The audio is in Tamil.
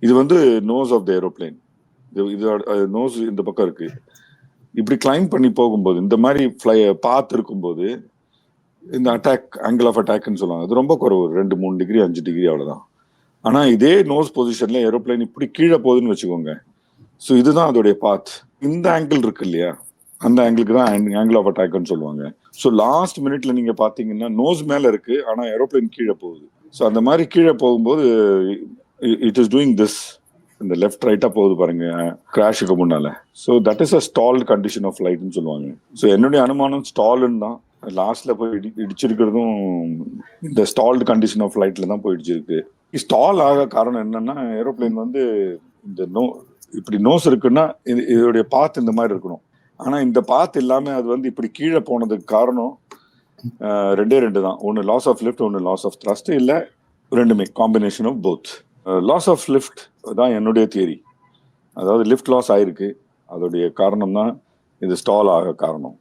இது வந்து நோஸ் ஆஃப் த ஏரோப்ளேன். இது நோஸ் இந்த பக்கம் இருக்கு. இப்படி கிளைம் பண்ணி போகும்போது இந்த மாதிரி பாத் இருக்கும்போது இந்த அட்டாக் ஆங்கிள் ஆஃப் அட்டாக்னு சொல்லுவாங்க. அது ரொம்ப குறைவு, 2-3 டிகிரி 5 டிகிரி அவ்வளவுதான். ஆனா இதே நோஸ் பொசிஷன்ல ஏரோப்ளேன் இப்படி கீழே போகுதுன்னு வச்சுக்கோங்க. ஸோ இதுதான் அதோடைய பாத். இந்த ஆங்கிள் இருக்கு இல்லையா, அந்த ஆங்கிளுக்கு தான் ஆங்கிள் ஆஃப் அட்டாக்னு சொல்லுவாங்க. ஸோ லாஸ்ட் மினிட்ல நீங்க பாத்தீங்கன்னா நோஸ் மேல இருக்கு, ஆனா ஏரோப்ளேன் கீழே போகுது. ஸோ அந்த மாதிரி கீழே போகும்போது இட் இஸ் டூயிங் திஸ். இந்த லெஃப்ட் ரைட்டா போகுது பாருங்க கிராஷுக்கு முன்னால. So that is a stalled condition of ஃபிளைட்னு சொல்லுவாங்க. ஸோ என்னுடைய அனுமானம் ஸ்டால்னு தான். லாஸ்ட்ல போய் இடிச்சிருக்கிறதும் இந்த ஸ்டால்டு கண்டிஷன் ஆஃப் ஃபிளைட்ல தான் போய் இடிச்சிருக்கு. ஸ்டால் ஆக காரணம் என்னன்னா, ஏரோப்ளேன் வந்து இந்த இப்படி நோஸ் இருக்குன்னா இதோடைய பாத் இந்த மாதிரி இருக்கணும். ஆனா இந்த பாத் இல்லாம அது வந்து இப்படி கீழே போனதுக்கு காரணம் ரெண்டு தான். ஒன்னு லாஸ் ஆஃப் லிஃப்ட், ஒன்னு லாஸ் ஆஃப் த்ரஸ்ட், இல்ல ரெண்டுமே combination of both. Loss of lift தான் என்னுடைய தியரி. அதாவது லிஃப்ட் லாஸ் ஆயிருக்கு, அதோடைய காரணம் தான் இது ஸ்டால் ஆக காரணம்.